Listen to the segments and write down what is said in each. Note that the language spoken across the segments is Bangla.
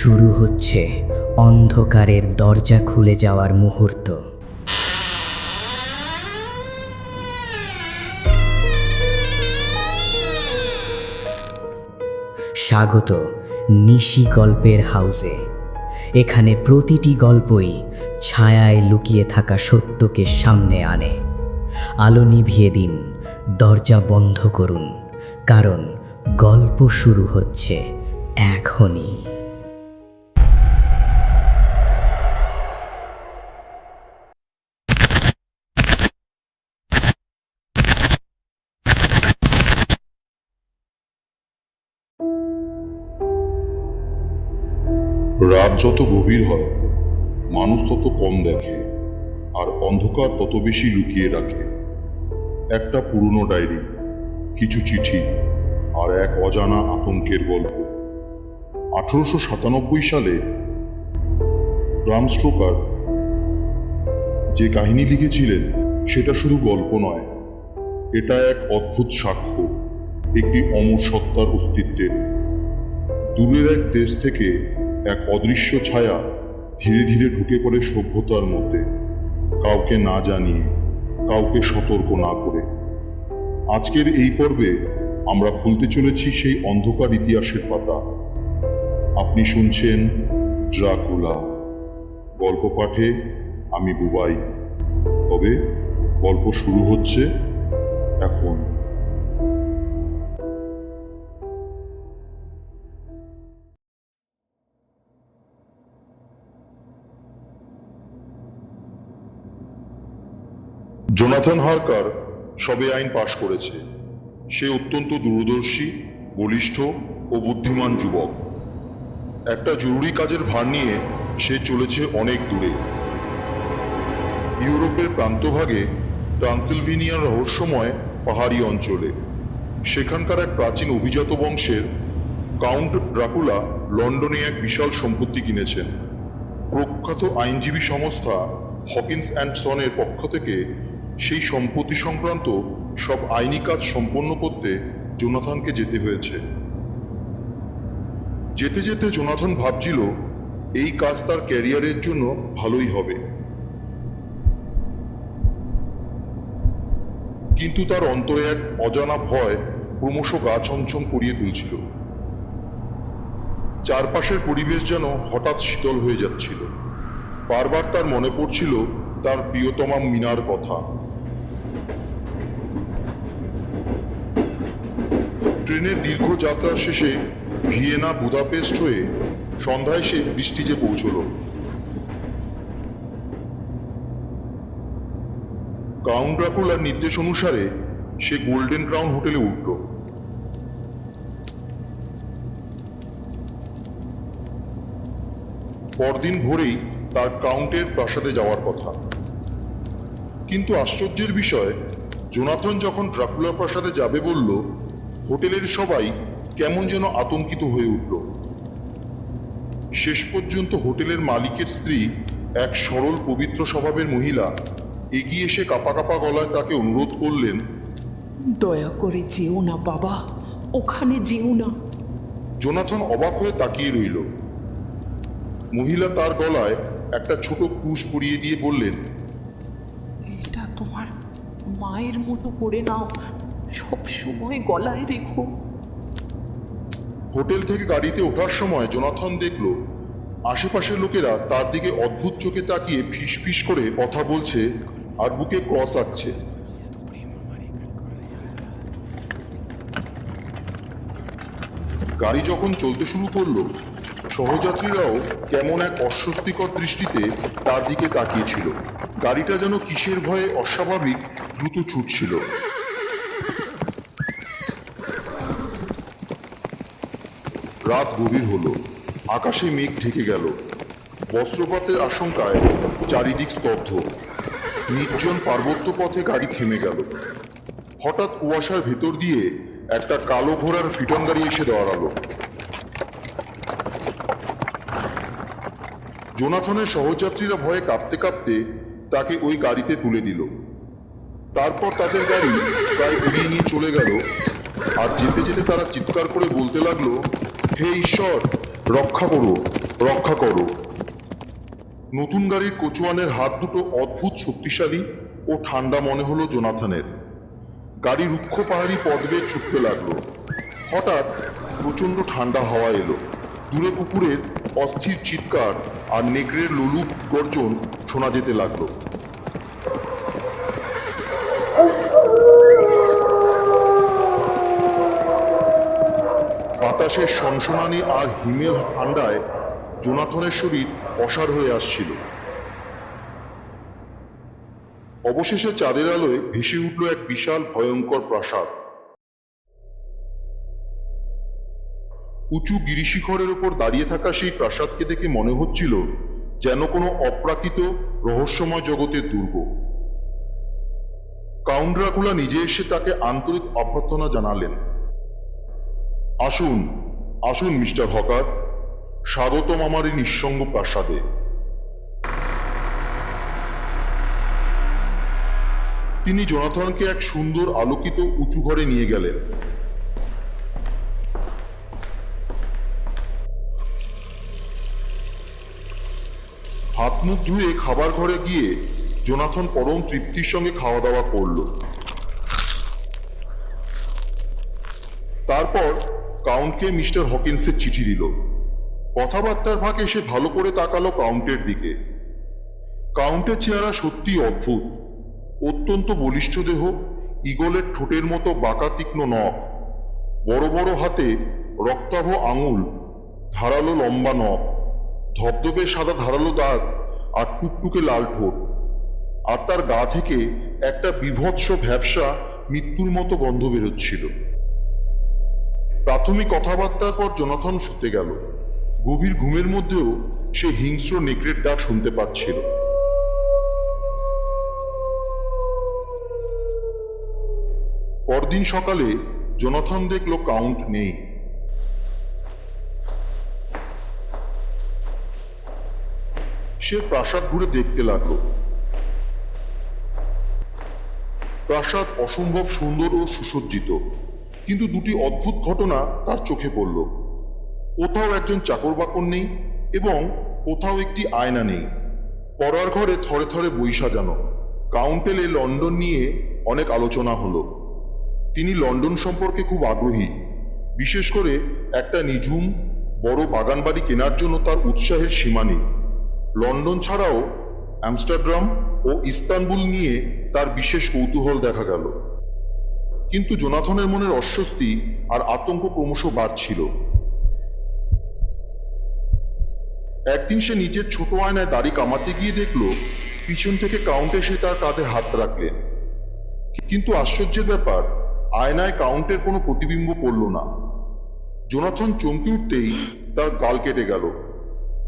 শুরু হচ্ছে অন্ধকারের দরজা খুলে যাওয়ার মুহূর্ত। স্বাগত নিশি গল্পের হাউসে। এখানে প্রতিটি গল্পই ছায়ায় লুকিয়ে থাকা সত্যকে সামনে আনে। আলো নিভিয়ে দিন, দরজা বন্ধ করুন, কারণ গল্প শুরু হচ্ছে এখনই। রাত যত গভীর হয়, মানুষ তত কম দেখে, আর অন্ধকার তত বেশি লুকিয়ে রাখে। একটা পুরনো ডায়েরি, কিছু চিঠি, আর এক অজানা আতঙ্কের গল্প। 1897 সালে ব্রাম স্টোকার যে কাহিনী লিখেছিলেন, সেটা শুধু গল্প নয়, এটা এক অদ্ভুত সাক্ষ্য একটি অমর সত্তার অস্তিত্বের। দূরের এক দেশ থেকে এক অদৃশ্য ছায়া ধীরে ধীরে ঢুকে পড়ে সভ্যতার মধ্যে, কাউকে না জানিয়ে, কাউকে সতর্ক না করে। আজকের এই পর্বে আমরা খুলতে চলেছি সেই অন্ধকার ইতিহাসের পাতা। আপনি শুনছেন ড্রাকুলা। গল্প পাঠে আমি বুবাই। তবে গল্প শুরু হচ্ছে এখন। জোনাথন হার্কার সবে আইন পাশ করেছে। সে অত্যন্ত দূরদর্শী, বলিষ্ঠ ও বুদ্ধিমান যুবক। একটা জরুরি কাজের ভার নিয়ে সে চলেছে অনেক দূরে। ইউরোপের প্রান্তভাগে ট্রান্সিলভেনিয়ার রহস্যময় পাহাড়ি অঞ্চলে। সেখানকার এক প্রাচীন অভিজাত বংশের কাউন্ট ড্রাকুলা লন্ডনে এক বিশাল সম্পত্তি কিনেছেন। প্রখ্যাত আইনজীবী সংস্থা হকিন্স অ্যান্ড সনের পক্ষ থেকে সেই সম্পত্তি সংক্রান্ত সব আইনি কাজ সম্পন্ন করতে জোনাথনকে যেতে হয়েছে। যেতে যেতে জোনাথন ভাবছিল এই কাজ তার ক্যারিয়ারের জন্য ভালোই হবে, কিন্তু তার অন্তরে এক অজানা ভয় ক্রমশ গা ছমছম করিয়ে তুলছিল। চারপাশের পরিবেশ যেন হঠাৎ শীতল হয়ে যাচ্ছিল। বারবার তার মনে পড়ছিল তার প্রিয়তমা মিনার কথা। ট্রেনের দীর্ঘ যাত্রা শেষে ভিয়েনা বুদাপেস্ট হয়ে সন্ধ্যায় সে বৃষ্টিজে পৌঁছল। কাউন্ট ড্রাকুলার নির্দেশ অনুসারে সে গোল্ডেন ক্রাউন হোটেলে উঠল। পরদিন ভোরেই তার কাউন্টের প্রাসাদে যাওয়ার কথা। কিন্তু আশ্চর্যের বিষয়, জোনাথন যখন ড্রাকুলার প্রাসাদে যাবে বলল, হোটেলের সবাই কেমন যেন আতঙ্কিত হয়ে উঠল। শেষ পর্যন্ত হোটেলের মালিকের স্ত্রী, এক সরল পবিত্র স্বভাবের মহিলা, এগিয়ে এসে কাঁপা কাঁপা গলায় তাকে অনুরোধ করলেন, দয়া করে যেও না বাবা, ওখানে যেও না। জোনাথন অবাক হয়ে তাকিয়ে রইল। মহিলা তার গলায় একটা ছোট কুশ পরিয়ে দিয়ে বললেন, এটা তোমার মায়ের মতো করে নাও, সব সময় গলায় রেখো। হোটেল থেকে গাড়িতে ওঠার সময় জোনাথন দেখল আশেপাশের লোকেরা তার দিকে অদ্ভুত চোখে তাকিয়ে ফিস ফিস করে কথা বলছে আর বুকে ক্রস আঁকছে। গাড়ি যখন চলতে শুরু করলো, সহযাত্রীরাও কেমন এক অস্বস্তিকর দৃষ্টিতে তার দিকে তাকিয়েছিল। গাড়িটা যেন কিসের ভয়ে অস্বাভাবিক দ্রুত ছুটছিল। রাত গভীর হলো, আকাশে মেঘ ঢেকে গেল। বজ্রপাতের আশঙ্কায় চারিদিক স্তব্ধ। নির্জন পার্বত্য পথে গাড়ি থেমে গেল। হঠাৎ কুয়াশার ভেতর দিয়ে একটা কালো ঘোড়ার ফিটন গাড়ি এসে দাঁড়ালো। জোনাথনের সহযাত্রীরা ভয়ে কাঁপতে কাঁপতে তাকে ওই গাড়িতে তুলে দিল। তারপর তাদের গাড়ি প্রায় উড়িয়ে নিয়ে চলে গেল। আর যেতে যেতে তারা চিৎকার করে বলতে লাগলো, হে ঈশ্বর, রক্ষা করো, রক্ষা করো। নতুন গাড়ির কোচওয়ানের হাত দুটো অদ্ভুত শক্তিশালী ও ঠান্ডা মনে হলো জোনাথনের। গাড়ি রুক্ষ পাহাড়ি পথ বেয়ে ছুটতে লাগলো। হঠাৎ প্রচণ্ড ঠান্ডা হাওয়া এলো। দূরে কুকুরের অস্থির চিৎকার আর নেকড়ের লোলুপ গর্জন শোনা যেতে লাগলো। বাতাসের সনসনানি আর হিমেল ঠান্ডায় জোনাথনের শরীর অসাড় হয়ে আসছিল। অবশেষে চাঁদের আলোয় ভেসে উঠল এক বিশাল ভয়ঙ্কর প্রাসাদ। উঁচু গিরিশিখরের উপর দাঁড়িয়ে থাকা সেই প্রাসাদকে দেখে মনে হচ্ছিল যেন কোনো অপ্রাকৃত রহস্যময় জগতের দুর্গ। কাউন্ট ড্রাকুলা নিজে এসে তাকে আন্তরিক অভ্যর্থনা জানালেন। আসুন আসুন মিস্টার হকার, স্বাগতম আমার এই নিঃসঙ্গ প্রাসাদে। তিনি জোনাথনকে এক সুন্দর আলোকিত উঁচু ঘরে নিয়ে গেলেন। হাত মুখ ধুয়ে খাবার ঘরে গিয়ে জোনাথন পরম তৃপ্তির সঙ্গে খাওয়া দাওয়া করল। তারপর কাউন্টকে মিস্টার হকিন্সের চিঠি দিল। কথাবার্তার ফাঁকে সে ভালো করে তাকালো কাউন্টের দিকে। কাউন্টের চেহারা সত্যি অদ্ভুত। অত্যন্ত বলিষ্ঠ দেহ, ঈগলের ঠোঁটের মতো বাঁকা তীক্ষ্ণ নখ, বড় বড় হাতে রক্তাভ আঙুল, ধারালো লম্বা নখ, ধবধবে সাদা ধারালো দাগ আর টুকটুকে লাল ঠোঁট। আর তার গা থেকে একটা বীভৎস ভ্যাপসা মৃত্যুর মতো গন্ধ বেরোচ্ছিল। প্রাথমিক কথাবার্তার পর জোনাথন শুতে গেল। গভীর ঘুমের মধ্যেও সে হিংস্র নেকড়ের ডাক শুনতে পাচ্ছিল। পরদিন সকালে জোনাথন দেখল কাউন্ট নেই। সে প্রাসাদ ঘুরে দেখতে লাগলো। প্রাসাদ অসম্ভব সুন্দর ও সুসজ্জিত, কিন্তু দুটি অদ্ভুত ঘটনা তার চোখে পড়ল। কোথাও একজন চাকর বাকর নেই এবং কোথাও একটি আয়না নেই। পড়ার ঘরে থরে থরে বই সাজানো। কাউন্টেলে লন্ডন নিয়ে অনেক আলোচনা হলো। তিনি লন্ডন সম্পর্কে খুব আগ্রহী। বিশেষ করে একটা নিঝুম বড় বাগান বাড়ি কেনার জন্য তার উৎসাহের সীমা নেই। লন্ডন ছাড়াও আমস্টারডাম ও ইস্তানবুল নিয়ে তার বিশেষ কৌতূহল দেখা গেল। কিন্তু জোনাথনের মনের অস্বস্তি আর আতঙ্ক ক্রমশ বাড়ছিল। একদিন সে নিজের ছোট আয়নায় দাড়ি কামাতে গিয়ে দেখল পিছন থেকে কাউন্ট এসে তার কাঁধে হাত রাখলেন। কিন্তু আশ্চর্যের ব্যাপার, আয়নায় কাউন্টের কোনো প্রতিবিম্ব পড়ল না। জোনাথন চমকে উঠতেই তার গাল কেটে গেল।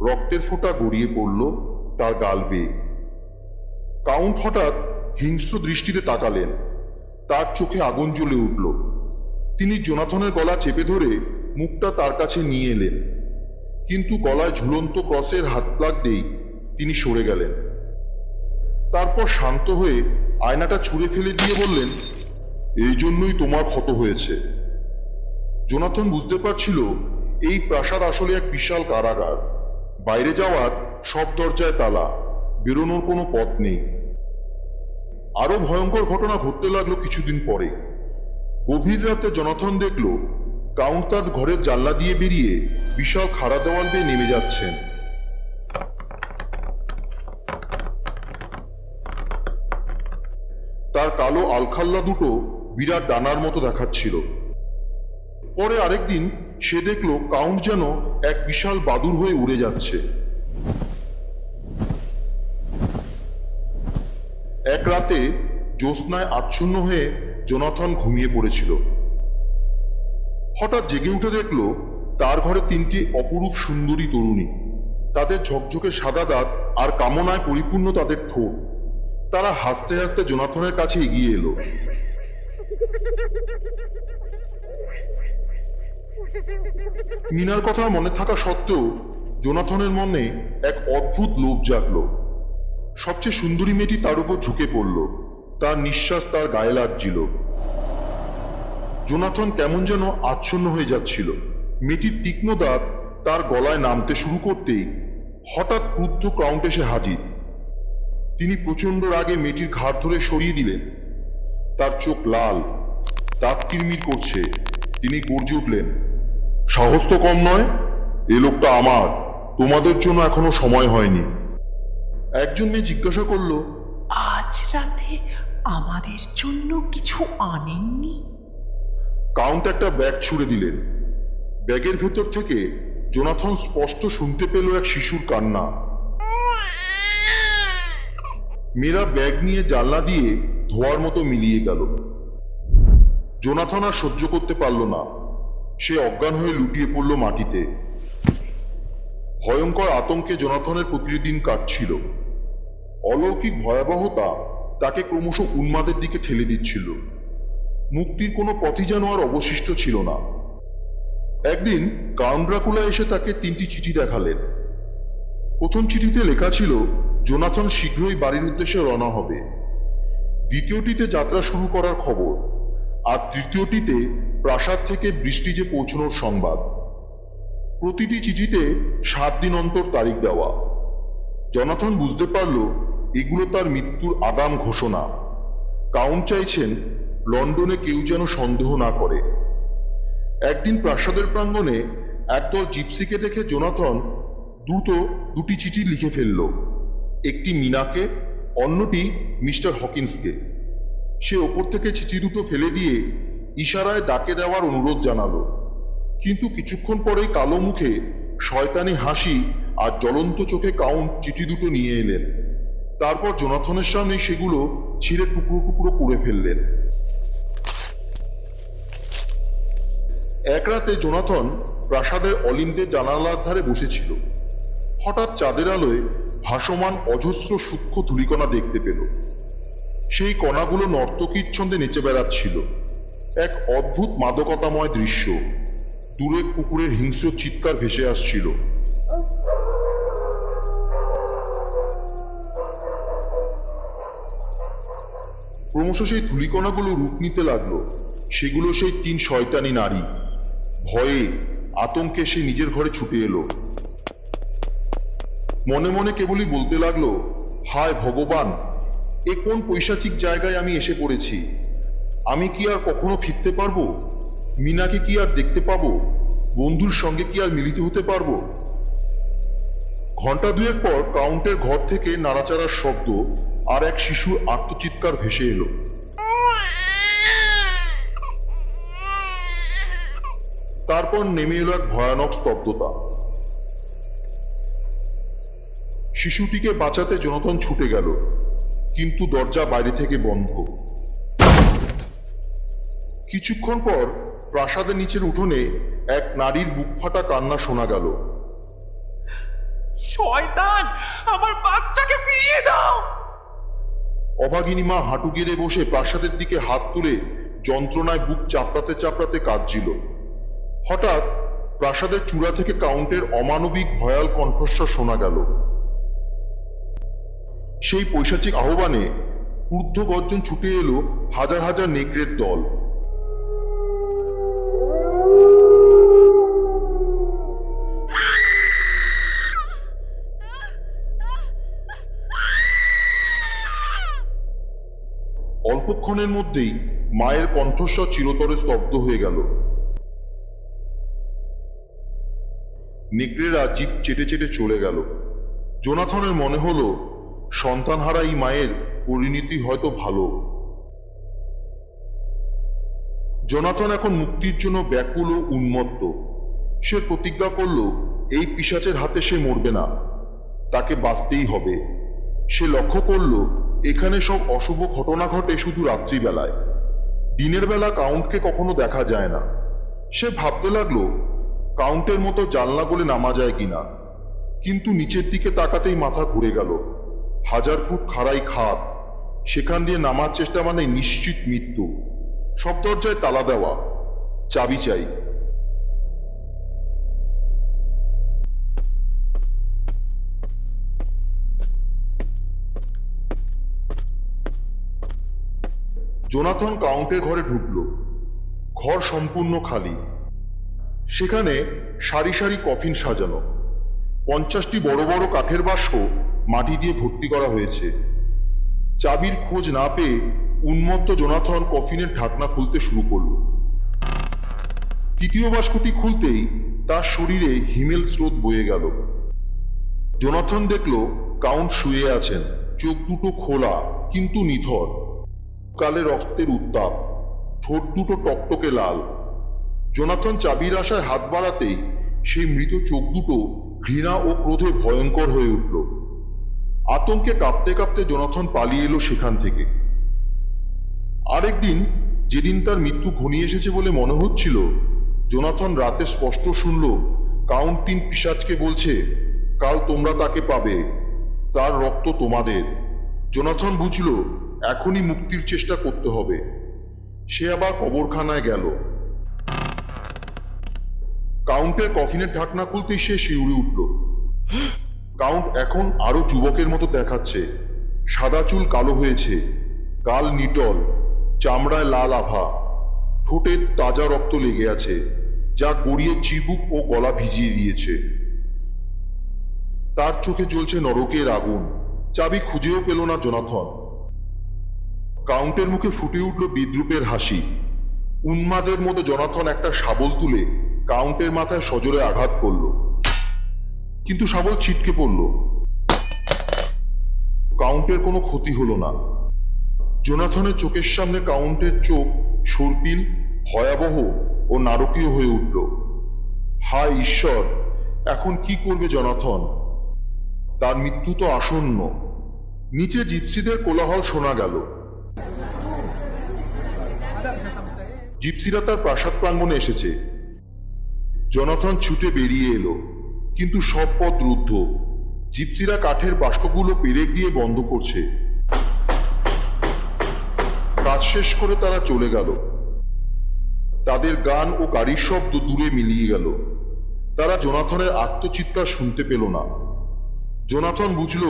রক্তের ফোঁটা গড়িয়ে পড়ল তার গাল বেয়ে। কাউন্ট হঠাৎ হিংস্র দৃষ্টিতে তাকালেন। তার চোখে আগুন জ্বলে উঠল। তিনি জোনাথনের গলা চেপে ধরে মুখটা তার কাছে নিয়ে এলেন, কিন্তু গলায় ঝুলন্ত ক্রসের হাত লাগতেই তিনি সরে গেলেন। তারপর শান্ত হয়ে আয়নাটা ছুঁড়ে ফেলে দিয়ে বললেন, এই জন্যই তোমার ক্ষত হয়েছে। জোনাথন বুঝতে পারছিল এই প্রাসাদ আসলে এক বিশাল কারাগার। বাইরে যাওয়ার সব দরজায় তালা, বেরোনোর কোনো পথ নেই। আরো ভয়ঙ্কর ঘটনা ঘটতে লাগলো কিছুদিন পরে। গভীর রাতে জোনাথন দেখল কাউন্ট তার ঘরের জানলা দিয়ে বেরিয়ে বিশাল খাড়া দেওয়াল বেয়ে নেমে যাচ্ছেন। তার কালো আলখাল্লা দুটো বিরাট ডানার মতো দেখাচ্ছিল। পরে আরেকদিন সে দেখল কাউন্ট যেন এক বিশাল বাদুড় হয়ে উড়ে যাচ্ছে। এক রাতে জ্যোৎস্নায় আচ্ছন্ন হয়ে জোনাথন ঘুমিয়ে পড়েছিল। হঠাৎ জেগে উঠে দেখল তার ঘরে তিনটি অপরূপ সুন্দরী তরুণী। তাদের ঝকঝকে সাদা দাঁত আর কামনায় পরিপূর্ণ তাদের ঠোঁট। তারা হাসতে হাসতে জোনাথনের কাছে এগিয়ে এলো। মিনার কথা মনে থাকা সত্ত্বেও জোনাথনের মনে এক অদ্ভুত লোভ জাগলো। সবচেয়ে সুন্দরী মেয়েটি তার উপর ঝুঁকে পড়ল। তার নিঃশ্বাস তার গায়ে লাগছিল। জোনাথন কেমন যেন আচ্ছন্ন হয়ে যাচ্ছিল। মেয়েটির তীক্ষ্ণ দাঁত তার গলায় নামতে শুরু করতেই হঠাৎ ক্রুদ্ধ কাউন্ট এসে হাজির। তিনি প্রচণ্ড রাগে মেয়েটির ঘাড় ধরে সরিয়ে দিলেন। তার চোখ লাল, দাঁত কিরমির করছে। তিনি গর্জে উঠলেন, সাহস তো কম নয়, এ লোকটা আমার, তোমাদের জন্য এখনো সময় হয়নি। একজন মেয়ে জিজ্ঞাসা করল, আজ রাতে আমাদের জন্য কিছু আনেননি? কাউন্ট একটা ব্যাগ ছুড়ে দিলেন। ব্যাগের ভেতর থেকে জোনাথন স্পষ্ট শুনতে পেল এক শিশুর কান্না। মেয়েরা ব্যাগ নিয়ে জানলা দিয়ে ধোয়ার মতো মিলিয়ে গেল। জোনাথন আর সহ্য করতে পারল না। সে অজ্ঞান হয়ে লুটিয়ে পড়ল মাটিতে। ভয়ঙ্কর আতঙ্কে জোনাথনের প্রতিদিন কাটছিল। অলৌকিক ভয়াবহতা তাকে ক্রমশ উন্মাদের দিকে ঠেলে দিচ্ছিল। মুক্তির কোনো পথই যেন আর অবশিষ্ট ছিল না। একদিন কাউন্ট ড্রাকুলা এসে তাকে 3টি চিঠি দেখালেন। প্রথম চিঠিতে লেখা ছিল জোনাথন শীঘ্রই বাড়ির উদ্দেশ্যে রওনা হবে। দ্বিতীয়টিতে যাত্রা শুরু করার খবর, আর তৃতীয়টিতে প্রাসাদ থেকে বৃষ্টি যে পৌঁছানোর সংবাদ। প্রতিটি চিঠিতে 7 দিন অন্তর তারিখ দেওয়া। জোনাথন বুঝতে পারল এগুলো তার মৃত্যুর আগাম ঘোষণা। কাউন্ট চাইছেন লন্ডনে কেউ যেন সন্দেহ না করে। একদিন প্রাসাদের প্রাঙ্গণে একদল জিপসিকে দেখে জোনাথন দ্রুত 2টি চিঠি লিখে ফেলল। একটি মিনাকে, অন্যটি মিস্টার হকিন্সকে। সে ওপর থেকে চিঠি দুটো ফেলে দিয়ে ইশারায় ডাকে দেওয়ার অনুরোধ জানালো। কিন্তু কিছুক্ষণ পরেই কালো মুখে শয়তানি হাসি আর জ্বলন্ত চোখে কাউন্ট চিঠি দুটো নিয়ে এলেন। তারপর জোনাথনের সামনে সেগুলো ছিঁড়ে টুকরো টুকরো করে ফেললেন। এক রাতে জোনাথন প্রাসাদের অলিন্দের জানালার ধারে বসেছিল। হঠাৎ চাঁদের আলোয় ভাসমান অজস্র সূক্ষ্ম ধূলিকণা দেখতে পেল। সেই কণাগুলো নর্তকীর ছন্দে নেচে বেড়াচ্ছিল। এক অদ্ভুত মাদকতাময় দৃশ্য। দূরে কুকুরের হিংস্র চিৎকার ভেসে আসছিল। ক্রমশ সেই ধূলিকণাগুলো রূপ নিতে লাগলো। সেগুলো সেই 3 শয়তানি নারী। ভয়ে আতঙ্কে সে নিজের ঘরে ছুটে এলো। মনে মনে কেবলই বলতে লাগলো, হায় ভগবান, এ কোন পৈশাচিক জায়গায় আমি এসে পড়েছি। আমি কি আর কখনো ফিরতে পারবো? মিনাকে কি আর দেখতে পাবো? বন্ধুর সঙ্গে কি আর মিলিত হতে পারবো? ঘন্টা 2 পর কাউন্টের ঘর থেকে নাড়াচাড়ার শব্দ আর এক শিশুর আর্তচিৎকার ভেসে এলো। তারপর নেমে এলো এক ভয়ানক স্তব্ধতা। শিশুটিকে বাঁচাতে জোনাথন ছুটে গেল, কিন্তু দরজা বাইরে থেকে বন্ধ। কিছুক্ষণ পর প্রাসাদের নিচের উঠোনে এক নারীর বুক ফাটা কান্না শোনা গেল। শয়তান, আমার বাচ্চাকে ফিরিয়ে দাও! অভাগিনী মা হাঁটু গেড়ে বসে প্রাসাদের দিকে হাত তুলে যন্ত্রণায় বুক চাপড়াতে চাপড়াতে কাঁদছিল। হঠাৎ প্রাসাদের চূড়া থেকে কাউন্টের অমানবিক ভয়াল কণ্ঠস্বর শোনা গেল। সেই পৈশাচিক আহ্বানে ঊর্ধ্ব গর্জন ছুটে এলো হাজার হাজার নেকড়ের দল। অল্পক্ষণের মধ্যেই মায়ের কণ্ঠস্বর চিরতরে স্তব্ধ হয়ে গেল। নেকড়েরা জিভ চেটে চেটে চলে গেল। জোনাথনের মনে হলো সন্তানহারা এই মায়ের পরিণতি হয়তো ভালো। জোনাথন এখন মুক্তির জন্য ব্যাকুল ও উন্মত্ত। সে প্রতিজ্ঞা করল এই পিশাচের হাতে সে মরবে না, তাকে বাঁচতেই হবে। সে লক্ষ্য করল এখানে সব অশুভ ঘটনা ঘটে শুধু রাত্রিবেলায়। দিনের বেলা কাউন্টকে কখনো দেখা যায় না। সে ভাবতে লাগলো কাউন্টের মতো জানলা গলে নামা যায় কিনা, কিন্তু নিচের দিকে তাকাতেই মাথা ঘুরে গেল। 1000 ফুট খাড়াই খাদ, সেখান দিয়ে নামার চেষ্টা মানে নিশ্চিত মৃত্যু। সব দরজায় তালা দেওয়া, চাবি চাই। জোনাথন কাউন্টের ঘরে ঢুকল। ঘর সম্পূর্ণ খালি। সেখানে সারি সারি কফিন সাজানো, 50টি বড় বড় কাঠের বাক্স মাটি দিয়ে ভর্তি করা হয়েছে। চাবির খোঁজ না পেয়ে উন্মত্ত জোনাথন কফিনের ঢাকনা খুলতে শুরু করল। তৃতীয় বাক্সটি খুলতেই তার শরীরে হিমেল স্রোত বয়ে গেল। জোনাথন দেখল কাউন্ট শুয়ে আছেন, চোখ দুটো খোলা কিন্তু নিথর, কালে রক্তের উত্তাপ, ঠোঁট দুটো টকটকে লাল। জোনাথন চাবির আশায় হাত বাড়াতেই সেই মৃত চোখ দুটো ঘৃণা ও ক্রোধে ভয়ঙ্কর হয়ে উঠল। আতঙ্কে কাঁপতে কাঁপতে জোনাথন পালিয়ে এলো সেখান থেকে। আরেকদিন, যেদিন তার মৃত্যু ঘনিয়ে এসেছে বলে মনে হচ্ছিল, জোনাথন রাতে স্পষ্ট শুনল কাউন্ট 3 পিশাচকে বলছে, কাল তোমরা তাকে পাবে, তার রক্ত তোমাদের। জোনাথন বুঝল এখনই মুক্তির চেষ্টা করতে হবে। সে আবার কবরখানায় গেল। কাউন্টের কফিনের ঢাকনা খুলতেই সে শিউরে উঠল। কাউন্ট এখন আরো যুবকের মতো দেখাচ্ছে। সাদা চুল কালো হয়েছে, গাল নিটল, চামড়ায় লাল আভা, ঠোঁটে তাজা রক্ত লেগে আছে, যা গড়িয়ে চিবুক ও গলা ভিজিয়ে দিয়েছে। তার চোখে জ্বলছে নরকের আগুন। চাবি খুঁজেও পেল না জোনাথন। কাউন্টের মুখে ফুটে উঠল বিদ্রুপের হাসি। উন্মাদের মতো জোনাথন একটা শাবল তুলে কাউন্টের মাথায় সজোরে আঘাত করল, কিন্তু শাবল ছিটকে পড়ল। কাউন্টের কোনো ক্ষতি হলো না। জোনাথনের চোখের সামনে কাউন্টের চোখ সর্পিল, ভয়াবহ ও নারকীয় হয়ে উঠল। হায় ঈশ্বর, এখন কি করবে জোনাথন? তার মৃত্যু তো আসন্ন। নিচে জিপসিদের কোলাহল শোনা গেল। জিপসিরা তার প্রাসাদ প্রাঙ্গণে এসেছে। জোনাথন ছুটে বেরিয়ে এলো, কিন্তু সব পথ রুদ্ধ। জিপসিরা কাঠের বাস্কগুলো পেরেক দিয়ে বন্ধ করছে। কাজ শেষ করে তারা চলে গেল। তাদের গান ও গাড়ির শব্দ দূরে মিলিয়ে গেল। তারা জোনাথনের আত্মচিৎকার শুনতে পেল না। জোনাথন বুঝল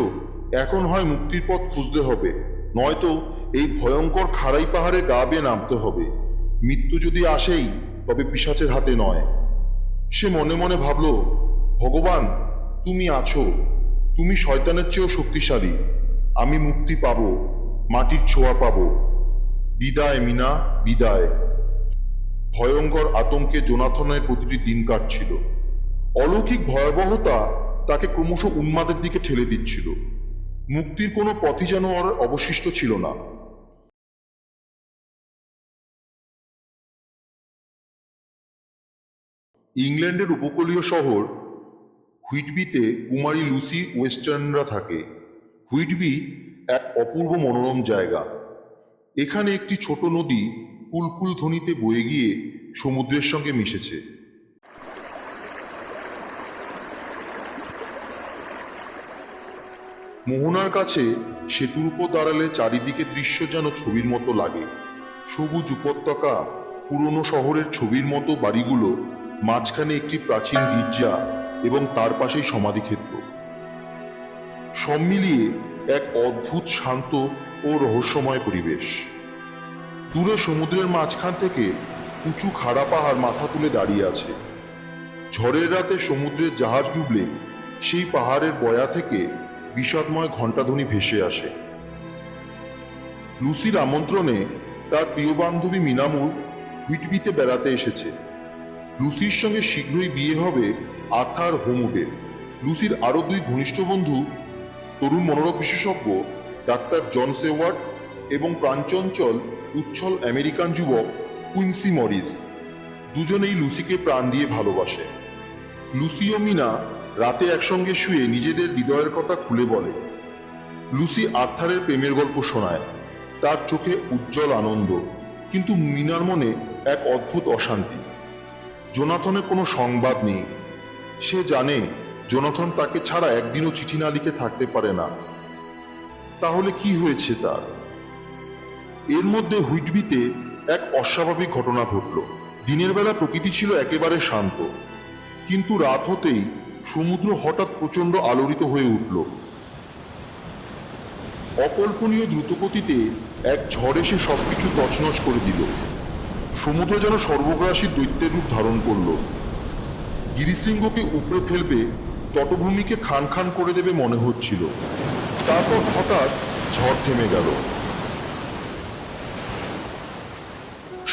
এখন হয় মুক্তির পথ খুঁজতে হবে, নয়তো এই ভয়ঙ্কর খাড়াই পাহাড়ে গা বেয়ে নামতে হবে। মৃত্যু যদি আসেই, তবে পিশাচের হাতে নয়। সে মনে মনে ভাবল, ভগবান তুমি আছো, তুমি শয়তানের চেয়েও শক্তিশালী। আমি মুক্তি পাবো, মাটির ছোঁয়া পাবো। বিদায় মিনা, বিদায়। ভয়ঙ্কর আতঙ্কে জোনাথনের প্রতিটি দিন কাটছিল। অলৌকিক ভয়াবহতা তাকে ক্রমশ উন্মাদের দিকে ঠেলে দিচ্ছিল। মুক্তির কোনো পথই যেন আর অবশিষ্ট ছিল না। ইংল্যান্ডের উপকূলীয় শহর হুইটবিতে কুমারী লুসি ওয়েস্টার্নরা থাকে। হুইটবি এক অপূর্ব মনোরম জায়গা। এখানে একটি ছোট নদী কুলকুল ধ্বনিতে বয়ে গিয়ে সমুদ্রের সঙ্গে মিশেছে। মোহনার কাছে সেতুর উপর দাঁড়ালে চারিদিকে দৃশ্য যেন ছবির মতো লাগে। সবুজ উপত্যকা, পুরনো শহরের ছবির মতো বাড়িগুলো, মাঝখানে একটি প্রাচীন গির্জা এবং তার পাশেই সমাধিক্ষেত্র। সব মিলিয়ে এক অদ্ভুত শান্ত ও রহস্যময় পরিবেশ। দূরে সমুদ্রের মাঝখান থেকে উঁচু খাড়া পাহাড় মাথা তুলে দাঁড়িয়ে আছে। ঝড়ের রাতে সমুদ্রের জাহাজ ডুবলে সেই পাহাড়ের বয়া থেকে বিষাদময় ঘণ্টাধ্বনি ভেসে আসে। লুসির আমন্ত্রণে তার প্রিয় বান্ধবী মিনামুর হুইটবিতে বেড়াতে এসেছে। লুসির সঙ্গে শীঘ্রই বিয়ে হবে আর্থার হোমউডের। লুসির আরও 2 ঘনিষ্ঠ বন্ধু, তরুণ মনোরোগ বিশেষজ্ঞ ডাক্তার জন সেওয়ার্ড এবং প্রাণচঞ্চল উচ্ছল আমেরিকান যুবক কুইন্সি মরিস, দুজনেই লুসিকে প্রাণ দিয়ে ভালোবাসে। লুসি ও মিনা রাতে একসঙ্গে শুয়ে নিজেদের হৃদয়ের কথা খুলে বলে। লুসি আর্থারের প্রেমের গল্প শোনায়। তার চোখে উজ্জ্বল আনন্দ, কিন্তু মিনার মনে এক অদ্ভুত অশান্তি। জোনাথনের কোনো সংবাদ নেই। সে জানে জোনাথন তাকে ছাড়া একদিনও চিঠি না লিখে থাকতে পারে না। তাহলে কি হয়েছে তার? এর মধ্যে হুইটবিতে এক অস্বাভাবিক ঘটনা ঘটল। দিনের বেলা প্রকৃতি ছিল একেবারে শান্ত, কিন্তু রাত হতেই সমুদ্র হঠাৎ প্রচণ্ড আলোড়িত হয়ে উঠল। অকল্পনীয় দ্রুতগতিতে এক ঝড় এসে সবকিছু তছনছ করে দিল। সমুদ্র যেন সর্বগ্রাসী দৈত্যের রূপ ধারণ করল। গিরিশৃঙ্গকে উপড়ে ফেলবে, তটভূমিকে খান খান করে দেবে মনে হচ্ছিল। তারপর হঠাৎ ঝড় থেমে গেল।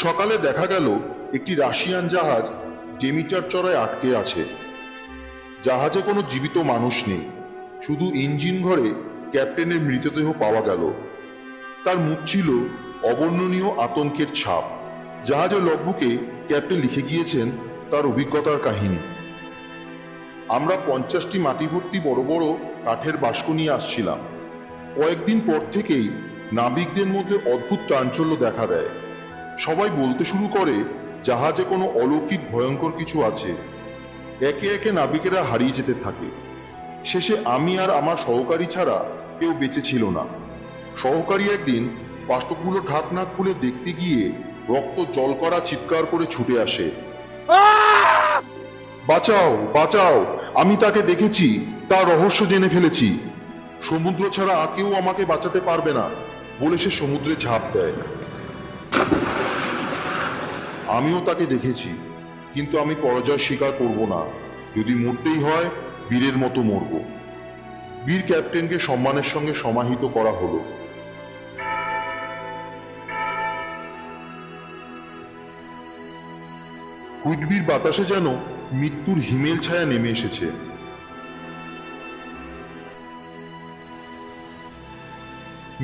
সকালে দেখা গেল একটি রাশিয়ান জাহাজ ডেমিটার চড়ায় আটকে আছে। জাহাজে কোনো জীবিত মানুষ নেই, শুধু ইঞ্জিন ঘরে ক্যাপ্টেনের মৃতদেহ পাওয়া গেল। তার মুখ ছিল অবর্ণনীয় আতঙ্কের ছাপ। জাহাজের লগবুকে ক্যাপ্টেন লিখে গিয়েছেন তার অভিজ্ঞতার কাহিনী। আমরা 50টি মাটি ভর্তি বড় বড় কাঠের বাস্ক নিয়ে আসছিলাম। কয়েকদিন পর থেকেই নাবিকদের মধ্যে অদ্ভুত চাঞ্চল্য দেখা দেয়। সবাই বলতে শুরু করে জাহাজে কোনো অলৌকিক ভয়ঙ্কর কিছু আছে। একে একে নাবিকেরা হারিয়ে যেতে থাকে। শেষে আমি আর আমার সহকারী ছাড়া কেউ বেঁচে ছিল না। সহকারী একদিন বাস্কগুলো ঢাকনা খুলে দেখতে গিয়ে রক্ত জল করা চিৎকার করে ছুটে আসে, বাঁচাও বাঁচাও, আমি তাকে দেখেছি, তার রহস্য জেনে ফেলেছি, সমুদ্র ছাড়া আর কেউ আমাকে বাঁচাতে পারবে না বলে সে সমুদ্রে ঝাঁপ দেয়। আমিও তাকে দেখেছি, কিন্তু আমি পরাজয় স্বীকার করব না। যদি মরতেই হয় বীরের মতো মরব। বীর ক্যাপ্টেনকে সম্মানের সঙ্গে সমাহিত করা হলো। হুইটবির বাতাসে যেন মৃত্যুর হিমেল ছায়া নেমে এসেছে।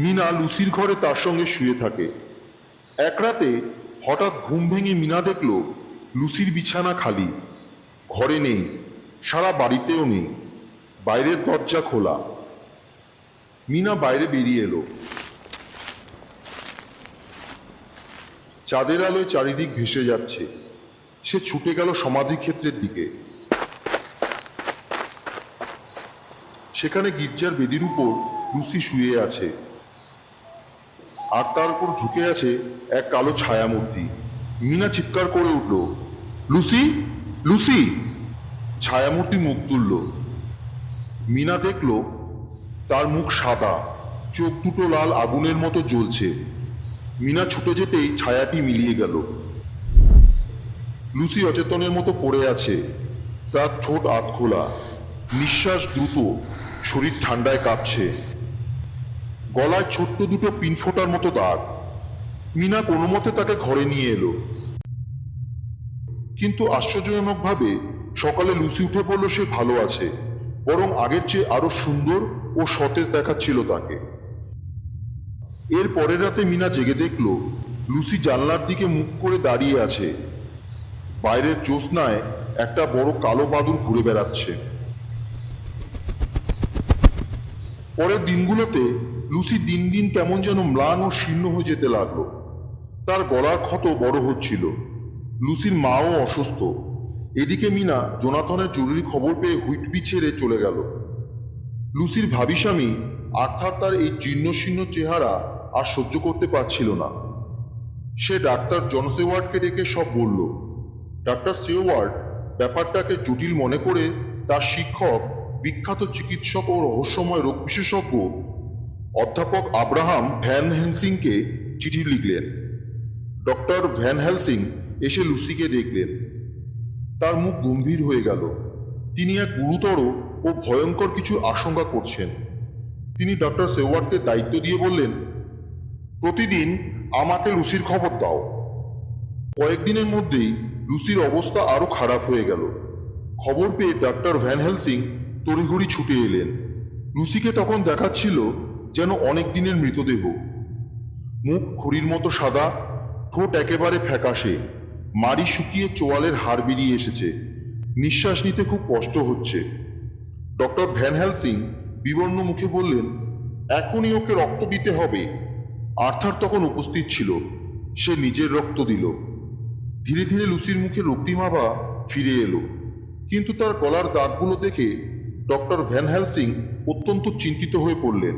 মিনা লুসির ঘরে তার সঙ্গে শুয়ে থাকে। এক রাতে হঠাৎ ঘুম ভেঙে মিনা দেখল লুসির বিছানা খালি, ঘরে নেই, সারা বাড়িতেও নেই, বাইরের দরজা খোলা। মিনা বাইরে বেরিয়ে এলো। চাঁদের আলোয় চারিদিক ভেসে যাচ্ছে। সে ছুটে গেল সমাধিক্ষেত্রের দিকে। সেখানে গির্জার বেদির উপর লুসি শুয়ে আছে, আর তার উপর ঝুঁকে আছে এক কালো ছায়ামূর্তি। মিনা চিৎকার করে উঠল, লুসি, লুসি! ছায়ামূর্তি মুখ তুলল। মিনা দেখল তার মুখ সাদা, চোখ দুটো লাল আগুনের মতো জ্বলছে। মিনা ছুটে যেতেই ছায়াটি মিলিয়ে গেল। লুসি অচেতনের মতো পড়ে আছে, তার ঠোঁট আধখোলা, নিঃশ্বাস দ্রুত, শরীর ঠান্ডায় কাঁপছে, গলায় ছোট্ট দুটো পিন ফোটার মতো দাগ। মিনা কোনো মতে তাকে ঘরে নিয়ে এলো। কিন্তু আশ্চর্যজনকভাবে সকালে লুসি উঠে পড়ল সে ভালো আছে, বরং আগের চেয়ে আরো সুন্দর ও সতেজ দেখাচ্ছিল তাকে। এর পরের রাতে মিনা জেগে দেখল লুসি জানলার দিকে মুখ করে দাঁড়িয়ে আছে। বাইরের জ্যোৎস্নায় একটা বড় কালো বাদুড় ঘুরে বেড়াচ্ছে। পরের দিনগুলোতে লুসি দিন দিন কেমন যেন ম্লান ও শীর্ণ হয়ে যেতে লাগলো। তার গলার ক্ষত বড় হচ্ছিল। লুসির মাও অসুস্থ। এদিকে মিনা জোনাথনের জরুরি খবর পেয়ে হুইটবি ছেড়ে চলে গেল। লুসির ভাবি স্বামী আর্থার তার এই জীর্ণ শীর্ণ চেহারা আর সহ্য করতে পারছিল না। সে ডাক্তার জন সেওয়ার্ডকে ডেকে সব বলল। ডাক্তার সেওয়ার্ড ব্যাপারটাকে জটিল মনে করে তার শিক্ষক, বিখ্যাত চিকিৎসক ও রহস্যময় রোগ বিশেষজ্ঞ অধ্যাপক আব্রাহাম ভ্যান হেলসিংকে চিঠি লিখলেন। ডক্টর ভ্যান হেলসিং এসে লুসিকে দেখলেন। তার মুখ গম্ভীর হয়ে গেল। তিনি এক গুরুতর ও ভয়ঙ্কর কিছু আশঙ্কা করছেন। তিনি ডক্টর সেওয়ার্ডকে দায়িত্ব দিয়ে বললেন, প্রতিদিন আমাকে লুসির খবর দাও। কয়েকদিনের মধ্যেই লুসির অবস্থা আরো খারাপ হয়ে গেল। খবর পেয়ে ডাক্তার ভ্যান হেলসিং তড়িঘড়ি ছুটে এলেন। লুসিকে তখন দেখাচ্ছিল যেন অনেক দিনের মৃতদেহ। মুখ খড়ির মতো সাদা, ঠোঁট একেবারে ফ্যাকাশে, মাড়ি শুকিয়ে চোয়ালের হাড় বেরিয়ে এসেছে, নিঃশ্বাস নিতে খুব কষ্ট হচ্ছে। ডক্টর ভ্যান হেলসিং বিবর্ণ মুখে বললেন, এখনই ওকে রক্ত দিতে হবে। আর্থার তখন উপস্থিত ছিল। সে নিজের রক্ত দিল। ধীরে ধীরে লুসির মুখে রক্তিমাভা ফিরে এলো, কিন্তু তার গলার দাগগুলো দেখে ডক্টর ভ্যান হেলসিং অত্যন্ত চিন্তিত হয়ে পড়লেন।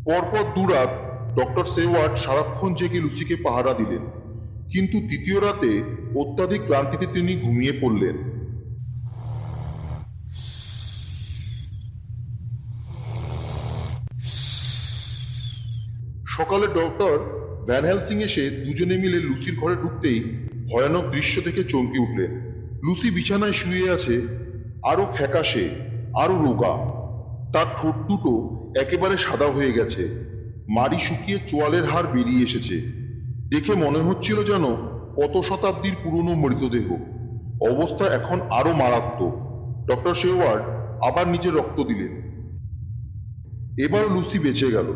পরপর দুরাত ডক্টর সেওয়ার্ড সারাক্ষণ জেগে লুসিকে পাহারা দিলেন, কিন্তু তৃতীয় রাতে অত্যাধিক ক্লান্তিতে তিনি ঘুমিয়ে পড়লেন। সকালে ডক্টর ভ্যান হেলসিং এসে দুজনে মিলে লুসির ঘরে ঢুকতেই ভয়ানক দৃশ্য দেখে চমকে উঠলেন। লুসি বিছানায় শুয়ে আছে, আরো ফ্যাকাশে, আরো রোগা। তার ঠোঁট দুটো একেবারে সাদা হয়ে গেছে, মাড়ি শুকিয়ে চোয়ালের হাড় বেরিয়ে এসেছে। দেখে মনে হচ্ছিল যেন কত শতাব্দীর পুরনো মৃতদেহ। অবস্থা এখন আরো মারাত্মক। ডক্টর শেওয়ার্ড আবার নিজে রক্ত দিলেন। এবার লুসি বেঁচে গেল।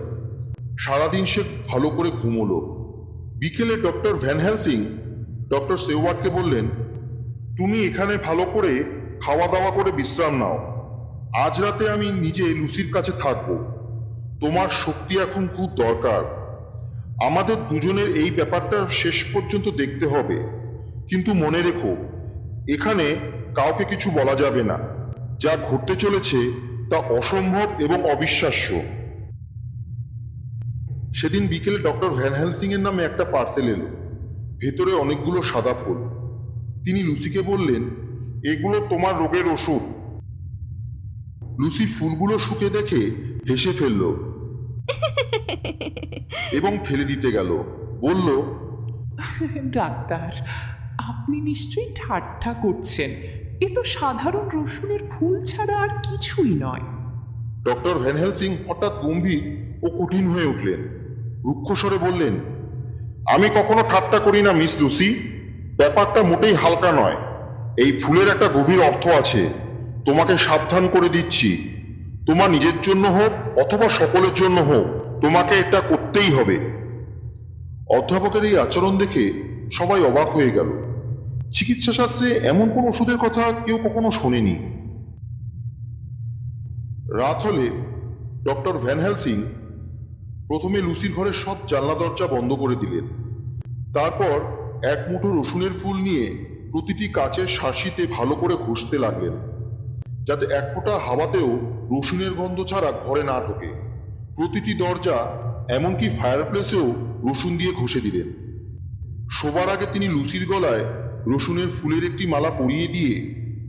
সারাদিন সে ভালো করে ঘুমোলো। বিকেলে ডক্টর ভ্যান হেলসিং ডক্টর শেওয়ার্ডকে বললেন, তুমি এখানে ভালো করে খাওয়া দাওয়া করে বিশ্রাম নাও। আজ রাতে আমি নিজে লুসির কাছে থাকব। তোমার শক্তি এখন খুব দরকার। আমাদের দুজনের এই ব্যাপারটা শেষ পর্যন্ত দেখতে হবে, কিন্তু মনে রেখো, এখানে কাউকে কিছু বলা যাবে না। যা ঘটতে চলেছে তা অসম্ভব এবং অবিশ্বাস্য। সেদিন বিকেলে ডক্টর ভ্যান হেলসিং এর নামে একটা পার্সেল এলো, ভেতরে অনেকগুলো সাদা ফুল। তিনি লুসিকে বললেন, এগুলো তোমার রোগের ওষুধ। লুসি ফুলগুলো শুকে দেখে হেসে ফেলল এবং ফেলে দিতে গেল। বলল, ডাক্তার, আপনি নিশ্চয়ই ঠাট্টা করছেন। এ তো সাধারণ রসুনের ফুল ছাড়া আর কিছুই নয়। ডক্টর ভ্যান হেলসিং হঠাৎ গম্ভীর ও কঠিন হয়ে উঠলেন। রুক্ষস্বরে বললেন, আমি কখনো ঠাট্টা করি না মিস লুসি। ব্যাপারটা মোটেই হালকা নয়। এই ফুলের একটা গভীর অর্থ আছে। তোমাকে সাবধান করে দিচ্ছি, তোমার নিজের জন্য হোক অথবা সকলের জন্য হোক, তোমাকে এটা করতেই হবে। অধ্যাপকের এই আচরণ দেখে সবাই অবাক হয়ে গেল। চিকিৎসাশাস্ত্রে এমন কোন ওষুধের কথা কেউ কখনো শোনেনি। রাত হলে ডক্টর ভ্যান হেলসিং প্রথমে লুসির ঘরের সব জানলা দরজা বন্ধ করে দিলেন। তারপর এক মুঠো রসুনের ফুল নিয়ে প্রতিটি কাচের শাঁসিতে ভালো করে ঘষতে লাগলেন, যাতে এক ফোঁটা হাওয়াতেও রসুনের গন্ধ ছাড়া ঘরে না ঢোকে। প্রতিটি দরজা, এমনকি ফায়ারপ্লেসেও রসুন দিয়ে ঘষে দিলেন। শোবার আগে তিনি লুসির গলায় রসুনের ফুলের একটি মালা পরিয়ে দিয়ে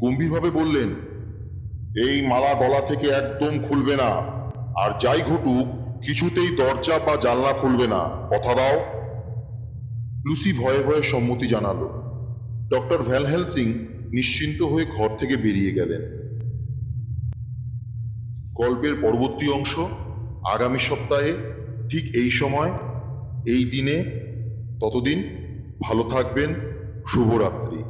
গম্ভীরভাবে বললেন, এই মালা গলা থেকে একদম খুলবে না, আর যাই ঘটুক কিছুতেই দরজা বা জানলা খুলবে না, কথা দাও। লুসি ভয়ে ভয়ে সম্মতি জানালো। ডক্টর ভ্যান হেলসিং নিশ্চিন্ত হয়ে ঘর থেকে বেরিয়ে গেলেন। গল্পের পরবর্তী অংশ আগামী সপ্তাহে ঠিক এই সময়, এই দিনে। ততদিন ভালো থাকবেন। শুভরাত্রি।